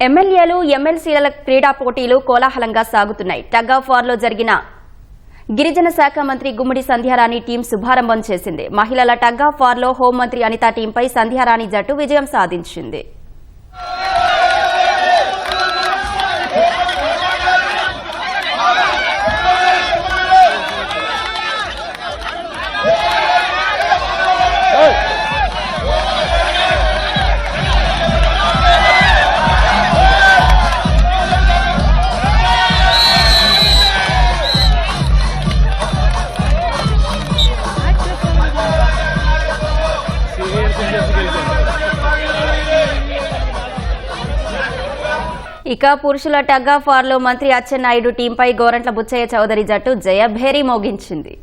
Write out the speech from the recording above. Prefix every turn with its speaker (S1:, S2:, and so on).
S1: ఎమ్మెల్యేలు ఎమ్మెల్సీల క్రీడా పోటీలు కోలాహలంగా సాగుతున్నాయి. టగ్ ఆఫ్ వార్ లో జరిగిన గిరిజన శాఖ మంత్రి గుమ్మడి సంధ్యారాణి టీం శుభారంభం చేసింది. మహిళల టగ్ ఆఫ్ వార్ లో హోంమంత్రి అనిత టీంపై సంధ్యారాణి జట్టు విజయం సాధించింది. ఇక పురుషుల టగ్ ఆఫ్ వార్ లో మంత్రి అచ్చెన్నాయుడు టీంపై గోరంట్ల బుచ్చయ్య చౌదరి జట్టు జయభేరి మోగించింది.